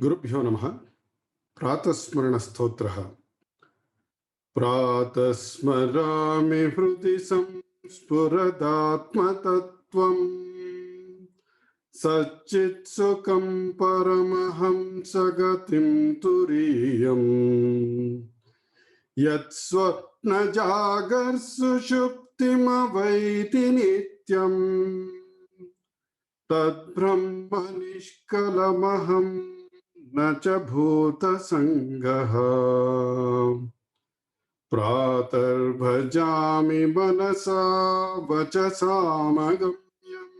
गुरुभ्यो नमः। प्रातस्मरणस्तोत्रः। प्रातस्मरामि हृदि संस्फुरदात्मतत्त्वम् सच्चित्सुखं परमहंसगतिं तुरीयम् यत्स्वप्नजागर्सुषुप्तिमवैति नित्यम् तद्ब्रह्म निष्कलमहं न च भूतसङ्गः। प्रातर्भजामि मनसा वचसामगम्यम्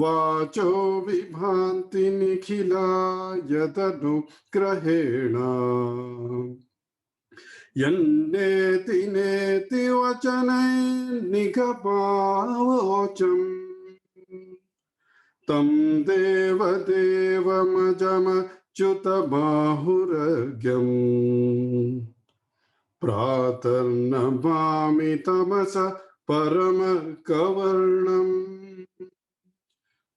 वाचो विभान्ति निखिला यदनुग्रहेण यन्नेति नेति वचनैर्निगमावोचम् तं देवदेवमजमच्युतबाहुरर्घ्यम् प्रातर्नमामि तमसा परमर्कवर्णम्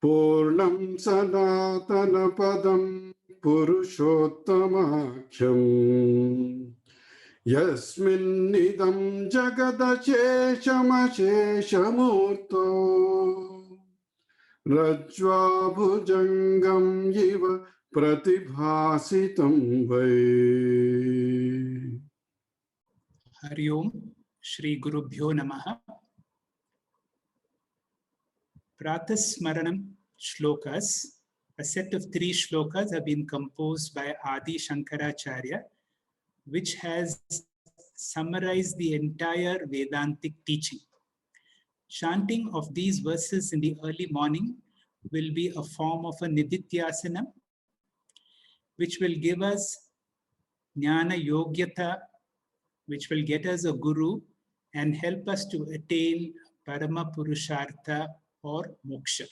पूर्णं सनातनपदं पुरुषोत्तमाख्यम् यस्मिन्निदं जगदशेषमशेषमूर्तो रज्ज्वाभुजङ्गं इव प्रतिभासितं वै। Hari Om, Shri Gurubhyo Namaha. Pratasmaranam shlokas, a set of 3 shlokas have been composed by Adi Shankaracharya, which has summarized the entire Vedantic teaching. Chanting of these verses in the early morning will be a form of a Nidityasanam, which will give us Jnana Yogyata, which will get us a guru and help us to attain Parama Purushartha or Moksha.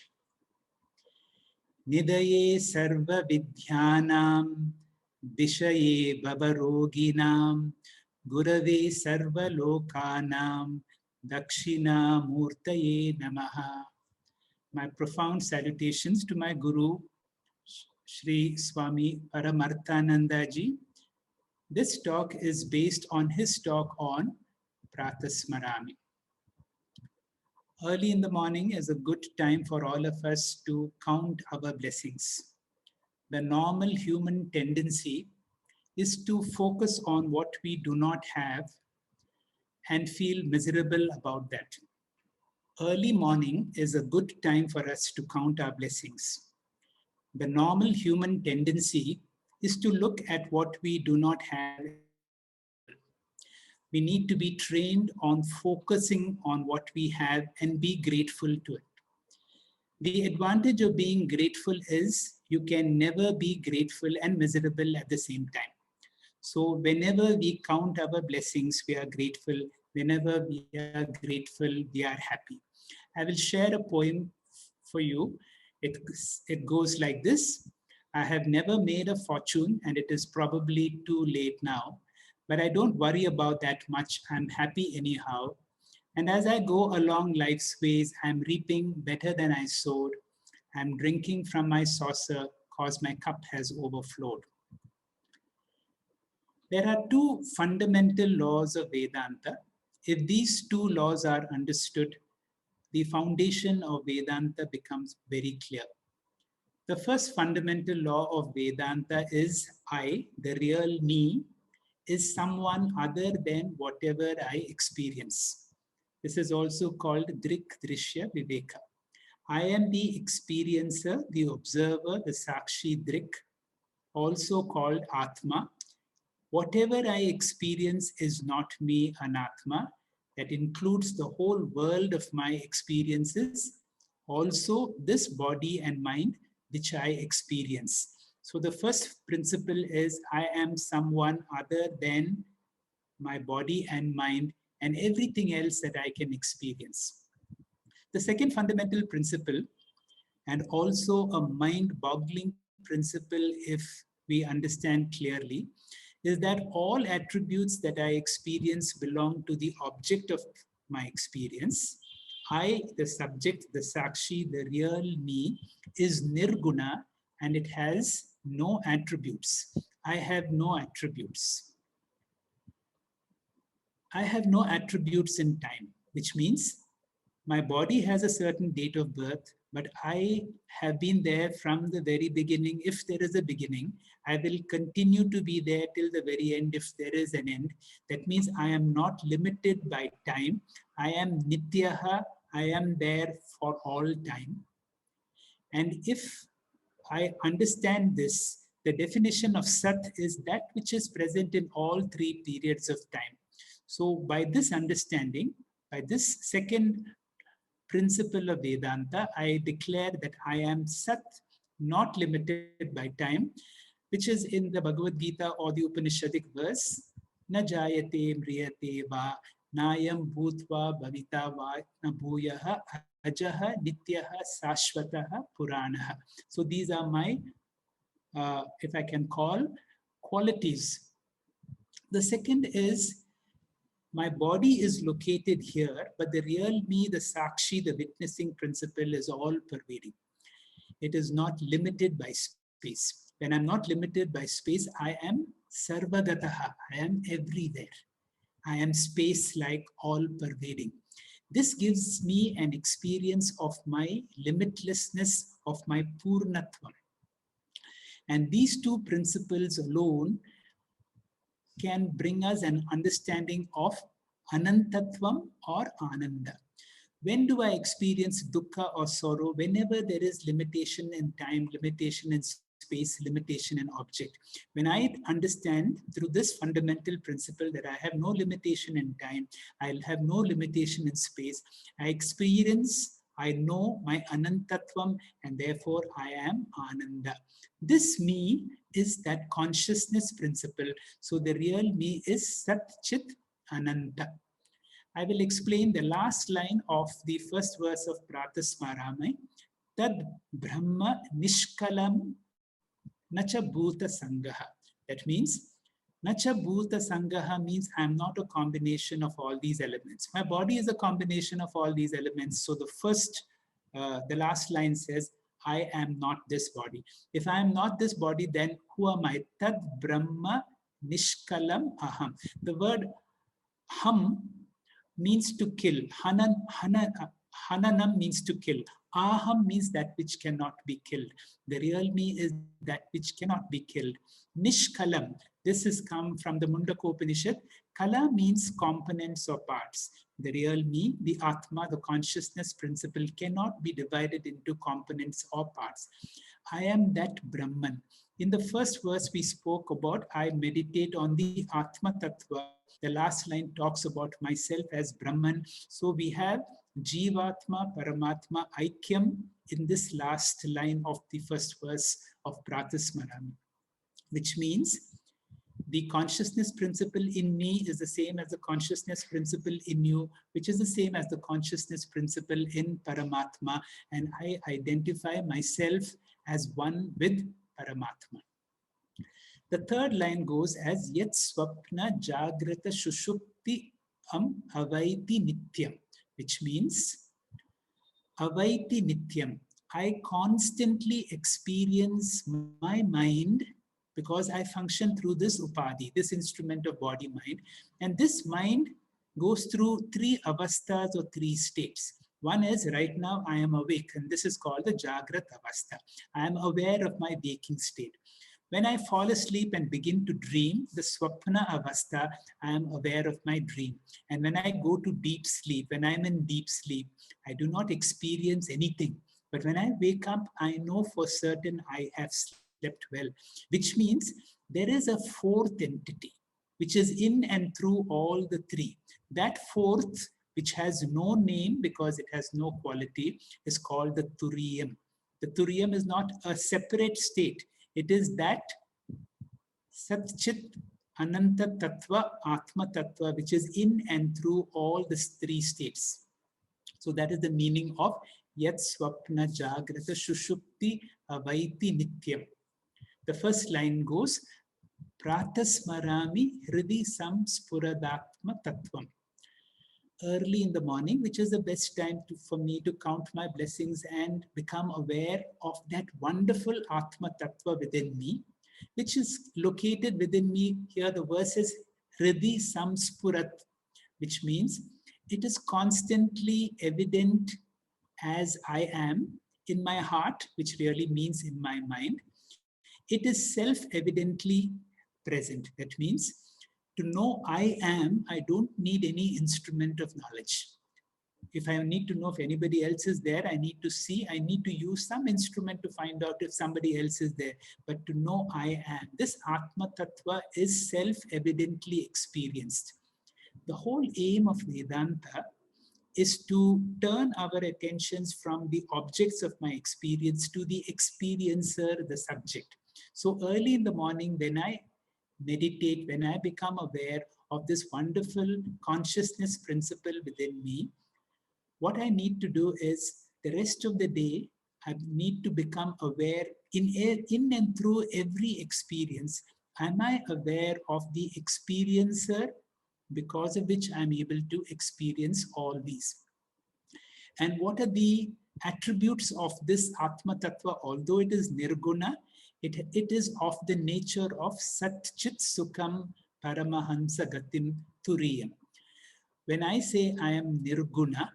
Nidaye Sarva Vidhyanam Dishaye Bhavaroginam Gurave Sarva Lokanam Dakshina Murtaye Namaha. My profound salutations to my Guru, Shri Swami Paramarthanandaji. This talk is based on his talk on Pratasmarami. Early in the morning is a good time for all of us to count our blessings. The normal human tendency is to focus on what we do not have and feel miserable about that. Early morning is a good time for us to count our blessings. The normal human tendency is to look at what we do not have. We need to be trained on focusing on what we have and be grateful to it. The advantage of being grateful is you can never be grateful and miserable at the same time. So whenever we count our blessings, we are grateful. Whenever we are grateful, we are happy. I will share a poem for you. It goes like this. I have never made a fortune and it is probably too late now, but I don't worry about that much. I'm happy anyhow. And as I go along life's ways, I'm reaping better than I sowed. I'm drinking from my saucer cause my cup has overflowed. There are 2 fundamental laws of Vedanta. If these 2 laws are understood, the foundation of Vedanta becomes very clear. The first fundamental law of Vedanta is I, the real me, is someone other than whatever I experience. This is also called Drik Drishya Viveka. I am the experiencer, the observer, the Sakshi Drik, also called Atma. Whatever I experience is not me, Anatma. That includes the whole world of my experiences, also this body and mind which I experience. So the first principle is I am someone other than my body and mind and everything else that I can experience. The second fundamental principle, and also a mind-boggling principle if we understand clearly, is that all attributes that I experience belong to the object of my experience. I, the subject, the Sakshi, the real me, is Nirguna, and it has no attributes. I have no attributes. I have no attributes in time, which means my body has a certain date of birth, but I have been there from the very beginning. If there is a beginning, I will continue to be there till the very end if there is an end. That means I am not limited by time. I am Nityaha. I am there for all time. And if I understand this, the definition of Sat is that which is present in all three periods of time. So by this understanding, by this second principle of Vedanta, I declare that I am Sat, not limited by time, which is in the Bhagavad Gita or the Upanishadic verse, Na jayate mriyate va, nayam bhutva bhavita va, na bhuyaha ajaha nityaha sashvataha puranaha. So these are my, if I can call, qualities. The second is, my body is located here, but the real me, the Sakshi, the witnessing principle is all pervading. It is not limited by space. When I'm not limited by space, I am Sarvagataha. I am everywhere. I am space-like, all pervading. This gives me an experience of my limitlessness, of my Purnatvam. And these two principles alone can bring us an understanding of Anantatvam or Ananda. When do I experience dukkha or sorrow? Whenever there is limitation in time, limitation in space, limitation in object. When I understand through this fundamental principle that I have no limitation in time, I'll have no limitation in space, I experience, I know my Anantatvam, and therefore I am Ananda. This me is that consciousness principle. So the real me is Sat Chit Ananta. I will explain the last line of the first verse of Pratasmarami. Tad Brahma Nishkalam Nacha Bhuta Sangaha. That means Nacha Bhuta Sangaha means I'm not a combination of all these elements. My body is a combination of all these elements. So the last line says, I am not this body. If I am not this body, then who am I? Tad Brahma Nishkalam Aham. The word Ham means to kill. Hananam means to kill. Aham means that which cannot be killed. The real me is that which cannot be killed. Nishkalam. This has come from the Mundaka Upanishad. Kala means components or parts. The real me, the Atma, the consciousness principle cannot be divided into components or parts. I am that Brahman. In the first verse we spoke about, I meditate on the Atma Tattva. The last line talks about myself as Brahman. So we have Jivatma, Paramatma, Aikyam in this last line of the first verse of Pratasmarami, which means the consciousness principle in me is the same as the consciousness principle in you, which is the same as the consciousness principle in Paramatma. And I identify myself as one with Paramatma. The third line goes as Yat Swapna Jagrata Shushupti Avaiti Nityam, which means Avaiti Nityam. I constantly experience my mind because I function through this upadhi, this instrument of body mind. And this mind goes through three avasthas or three states. One is right now I am awake, and this is called the Jagrat Avastha. I am aware of my waking state. When I fall asleep and begin to dream, the Swapna Avastha, I am aware of my dream. And when I go to deep sleep, when I'm in deep sleep, I do not experience anything. But when I wake up, I know for certain I have slept well, which means there is a fourth entity, which is in and through all the three. That fourth, which has no name because it has no quality, is called the Turiyam. The Turiyam is not a separate state. It is that Sat Chit Ananta Tattva, Atma Tattva, which is in and through all these three states. So that is the meaning of Yat Swapna Jagrata Shushupti Avaiti Nityam. The first line goes, Pratasmarami Hridi Samspuradatma Tattvam. early in the morning, which is the best time for me to count my blessings and become aware of that wonderful Atma Tattva within me, which is located within me. Here the verse is Hridi Samspurat, which means it is constantly evident as I am in my heart, which really means in my mind. It is self-evidently present. That means to know I am, I don't need any instrument of knowledge. If I need to know if anybody else is there, I need to see, I need to use some instrument to find out if somebody else is there. But to know I am, this Atma Tattva is self-evidently experienced. The whole aim of Vedanta is to turn our attentions from the objects of my experience to the experiencer, the subject. So early in the morning, when I meditate, when I become aware of this wonderful consciousness principle within me, what I need to do is the rest of the day, I need to become aware in and through every experience. Am I aware of the experiencer because of which I'm able to experience all these? And what are the attributes of this Atma Tattva? Although it is Nirguna, it is of the nature of Sat Chit Sukham Paramahansa Gatim Turiyam. When I say I am Nirguna,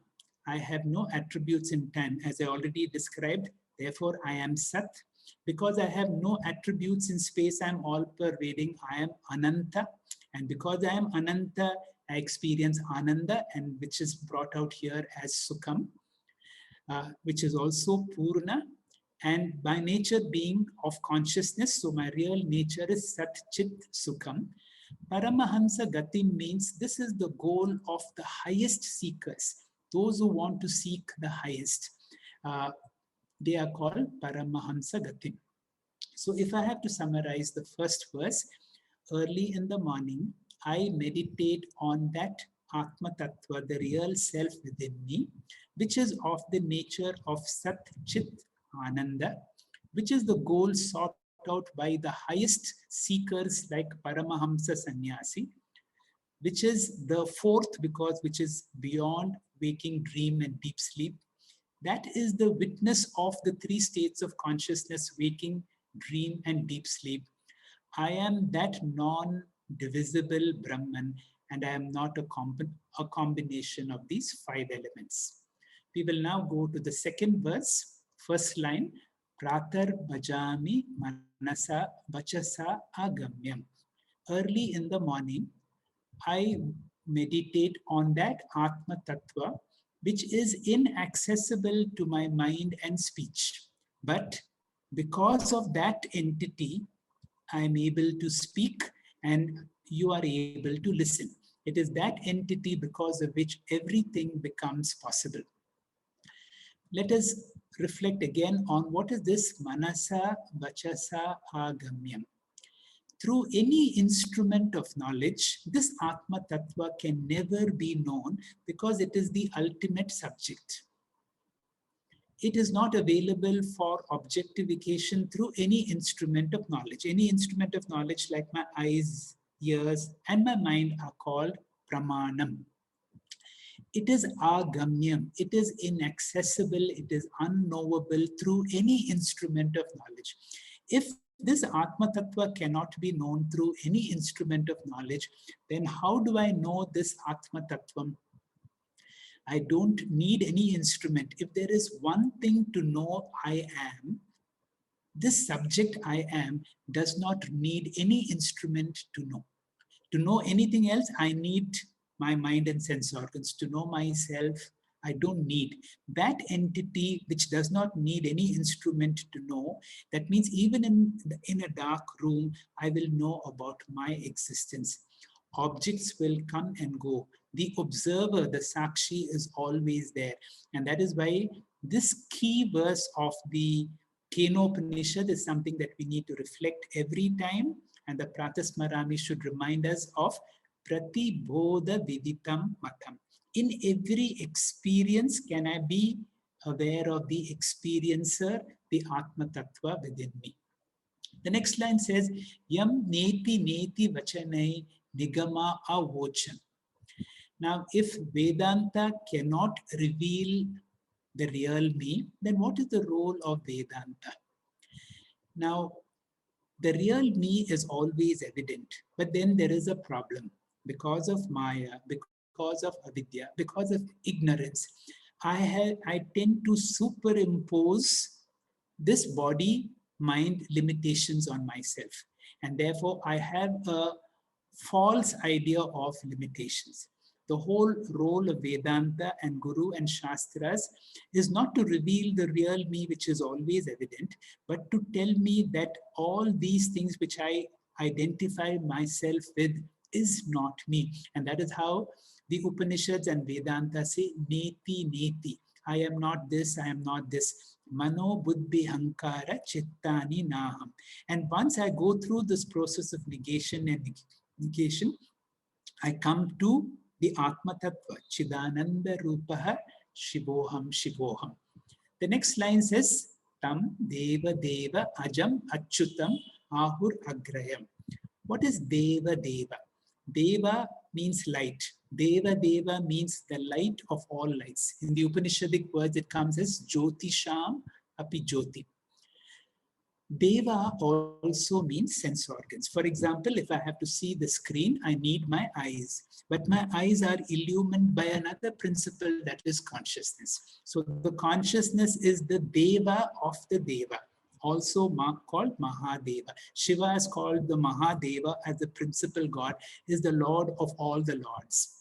I have no attributes in time, as I already described. Therefore, I am Sat. Because I have no attributes in space, I am all-pervading. I am Ananta. And because I am Ananta, I experience Ananda, and which is brought out here as Sukham, which is also Purna. And by nature being of consciousness, so my real nature is Sat Chit Sukham. Paramahansa Gati means this is the goal of the highest seekers, those who want to seek the highest. They are called Paramahansa Gati. So if I have to summarize the first verse, early in the morning, I meditate on that Atma Tattva, the real self within me, which is of the nature of Sat Chit Ananda, which is the goal sought out by the highest seekers like Paramahamsa Sannyasi, which is the fourth, because which is beyond waking, dream, and deep sleep. That is the witness of the three states of consciousness: waking, dream, and deep sleep. I am that non-divisible Brahman, and I am not a combination of these five elements. We will now go to the second verse, first line, Pratar Bhajami Manasa Vachasa Agamyam. Early in the morning, I meditate on that Atma Tattva, which is inaccessible to my mind and speech. But because of that entity, I am able to speak and you are able to listen. It is that entity because of which everything becomes possible. Let us reflect again on what is this Manasa Vachasa Agamyam. Through any instrument of knowledge, this Atma Tattva can never be known because it is the ultimate subject. It is not available for objectification through any instrument of knowledge. Any instrument of knowledge like my eyes, ears, and my mind are called Pramanam. It is agamyam. It is inaccessible. It is unknowable through any instrument of knowledge. If this Atma Tattva cannot be known through any instrument of knowledge, then how do I know this Atma Tattvam? I don't need any instrument. If there is one thing to know I am, this subject I am does not need any instrument to know. To know anything else, I need my mind and sense organs. To know myself, I don't need. That entity which does not need any instrument to know, that means even in a dark room, I will know about my existence. Objects will come and go. The observer, the Sakshi, is always there. And that is why this key verse of the Kenopanishad is something that we need to reflect every time. And the Pratasmarami should remind us of Pratibodha Viditam Matam. In every experience, can I be aware of the experiencer, the Atma Tattva within me? The next line says, Yam neti neti vachanai nigama avochan. Now, if Vedanta cannot reveal the real me, then what is the role of Vedanta? Now, the real me is always evident, but then there is a problem because of Maya, because of avidya, because of ignorance. I tend to superimpose this body mind limitations on myself, and therefore I have a false idea of limitations. The whole role of Vedanta and Guru and Shastras is not to reveal the real me, which is always evident, but to tell me that all these things which I identify myself with is not me. And that is how the Upanishads and Vedanta say, Neti, Neti. I am not this, I am not this. Mano buddhi hankara chittani naham. And once I go through this process of negation and negation, I come to the Atma Tattva, Chidananda Rupaha Shivoham Shivoham. The next line says, Tam Deva Deva Ajam Achyutam Ahur Agrayam. What is Deva Deva? Deva means light. Deva Deva means the light of all lights. In the Upanishadic words, it comes as Jyotisham Api Jyoti. Deva also means sense organs. For example, if I have to see the screen, I need my eyes. But my eyes are illumined by another principle, that is consciousness. So the consciousness is the Deva of the Deva, also called Mahadeva. Shiva is called the Mahadeva as the principal god, is the Lord of all the lords.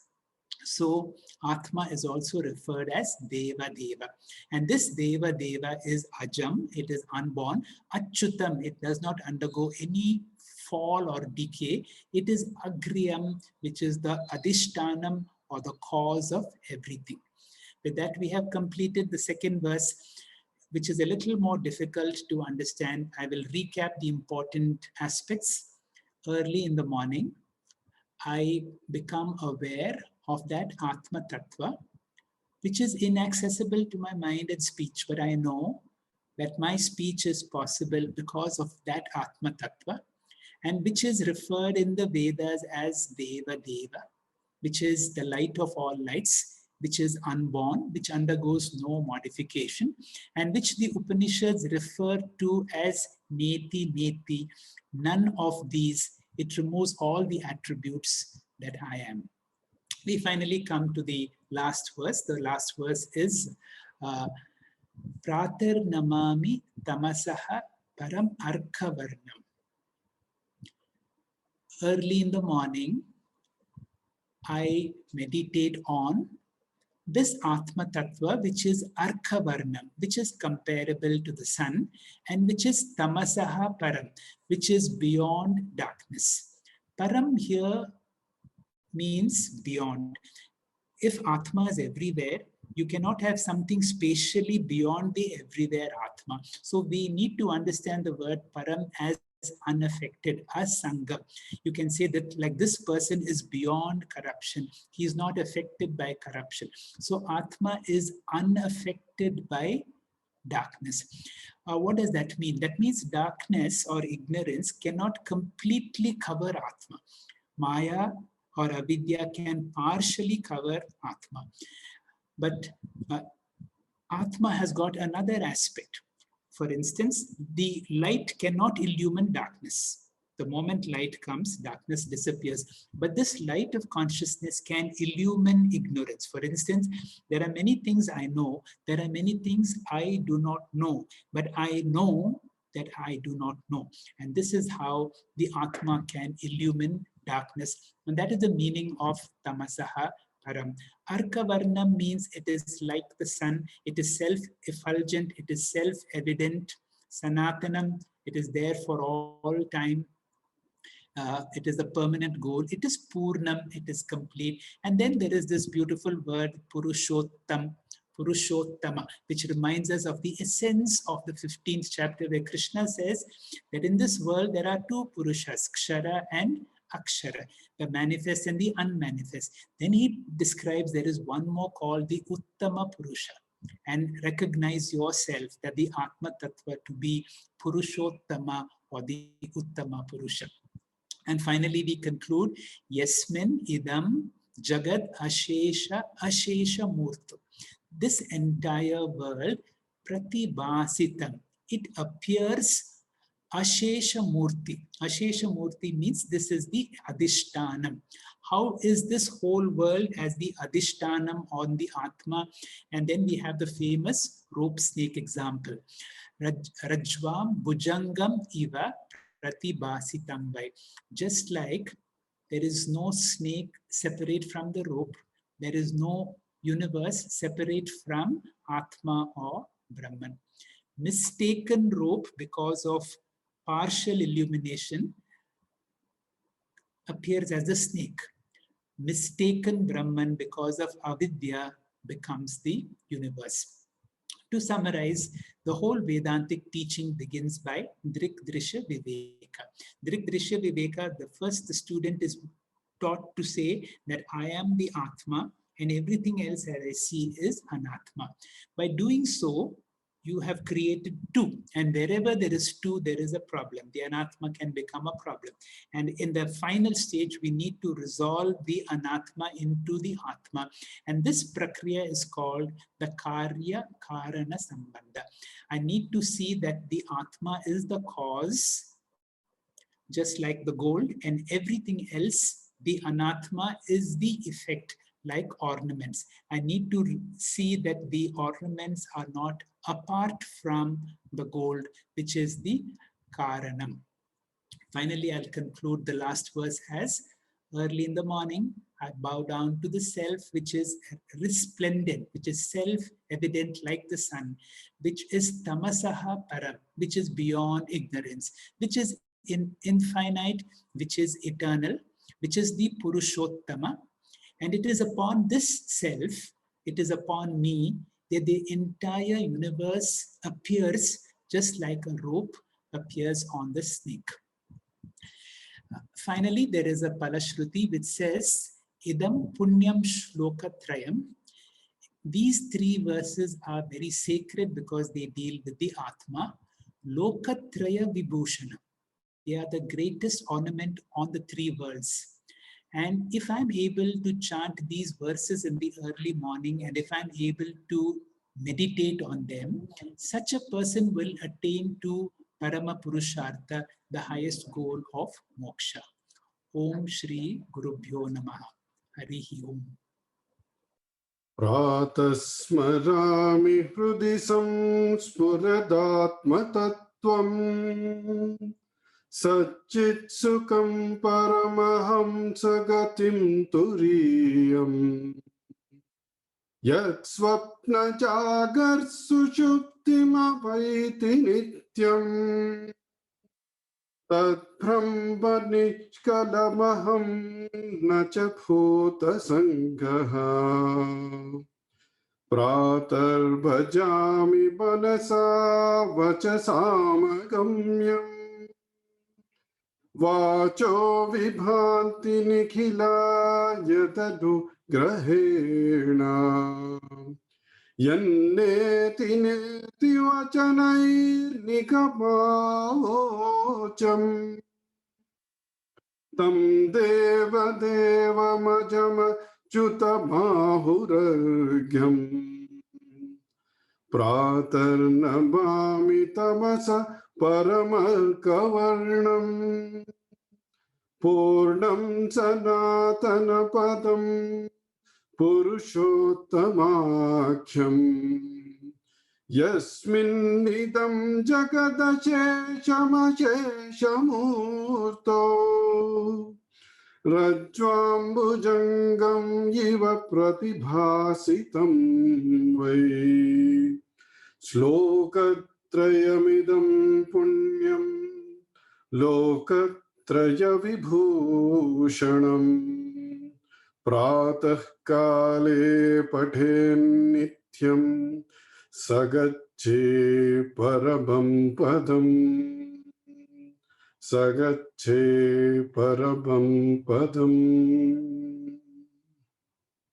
So Atma is also referred as Deva Deva. And this Deva Deva is Ajam, it is unborn. Achyutam, it does not undergo any fall or decay. It is Agriyam, which is the Adhishtanam or the cause of everything. With that, we have completed the second verse, which is a little more difficult to understand. I will recap the important aspects. Early in the morning, I become aware of that Atma Tattva, which is inaccessible to my mind and speech, but I know that my speech is possible because of that Atma Tattva, and which is referred in the Vedas as Deva Deva, which is the light of all lights, which is unborn, which undergoes no modification, and which the Upanishads refer to as Neti Neti, none of these. It removes all the attributes that I am. We finally come to the last verse. The last verse is Pratar Namami Tamasaha Param Arkhavarnam. Early in the morning, I meditate on this Atma Tattva, which is Arkhavarnam, which is comparable to the sun, and which is Tamasaha Param, which is beyond darkness. Param here means beyond. If Atma is everywhere, you cannot have something spatially beyond the everywhere Atma. So we need to understand the word Param as unaffected, asanga. You can say that like this person is beyond corruption. He is not affected by corruption. So Atma is unaffected by darkness. What does that mean? That means darkness or ignorance cannot completely cover Atma. Maya or avidya can partially cover Atma. But Atma has got another aspect. For instance, the light cannot illumine darkness. The moment light comes, darkness disappears. But this light of consciousness can illumine ignorance. For instance, there are many things I know. There are many things I do not know. But I know that I do not know. And this is how the Atma can illumine darkness. And that is the meaning of Tamasaha Param. Arkhavarnam means it is like the sun. It is self-effulgent. It is self-evident. Sanatanam, it is there for all time. It is a permanent goal. It is Purnam. It is complete. And then there is this beautiful word, Purushottam. Purushottama, which reminds us of the essence of the 15th chapter, where Krishna says that in this world there are two Purushas, Kshara and Akshara, the manifest and the unmanifest. Then he describes there is one more called the Uttama Purusha, and recognize yourself that the Atma Tattva to be Purushottama or the Uttama Purusha. And finally, we conclude, Yasmin idam Jagad Ashesha Ashesha Murtu. This entire world, Pratibhasitam, it appears Ashesha Murti. Ashesha Murti means this is the Adhishtanam. How is this whole world as the Adhishtanam on the Atma? And then we have the famous rope snake example. Rajvam Bhujangam Iva Pratibhasitam Vai. Just like there is no snake separate from the rope, there is no universe separate from Atma or Brahman. Mistaken rope because of partial illumination appears as a snake. Mistaken Brahman because of avidya becomes the universe. To summarize, the whole Vedantic teaching begins by Drik Drishya Viveka. Drik Drishya Viveka, the first student is taught to say that I am the Atma and everything else that I see is Anatma. By doing so, you have created two, and wherever there is two, there is a problem. The Anatma can become a problem. And in the final stage, we need to resolve the Anatma into the Atma. And this prakriya is called the Karya Karana Sambandha. I need to see that the Atma is the cause, just like the gold, and everything else, the Anatma is the effect, like ornaments. I need to see that the ornaments are not apart from the gold, which is the Karanam. Finally, I'll conclude the last verse as early in the morning, I bow down to the self, which is resplendent, which is self-evident like the sun, which is tamasaha param, which is beyond ignorance, which is infinite, which is eternal, which is the Purushottama. And it is upon this self, it is upon me, that the entire universe appears just like a rope appears on the snake. Finally, there is a Palashruti which says, Idam Punyam Shlokatrayam. These three verses are very sacred because they deal with the Atma. Lokatraya Vibhushana. They are the greatest ornament on the three worlds. And if I'm able to chant these verses in the early morning, and if I'm able to meditate on them, such a person will attain to Parama Purushartha, the highest goal of moksha. Om Shri Gurubhyo Namaha. Harihi Om. Pratasmarami hrudi samspuradatmatattvam Satchit Sukham Paramaham Sagatim Turiyam Yat Swapna Jagar Sushuptim Avaiti Nityam Tat Brahmanishkalamaham Nacha Bhuta Sanghaha Pratar Bhajami Banasa Vachasagamyam Vacho Vibhanti Nikhila Yatadu Grahena Yanneti Neti Vachanai Nikamaocham Tam Deva Deva Majama Chuta Mahuragyam Pratar Nabami Tamasa Paramarkavarnam Purnam Sanatana Padam Purushottamākhyam Yasmin Nidam Jagadasheshamasheshamurto Rajvam Bhujangam Iva Pratibhasitam Vai Shlokatrayamidam Punyam Lokatraya Vibhushanam Pratah Kale Pathen Nityam Sagacche Parabam Padam Sagacche Parabam Padam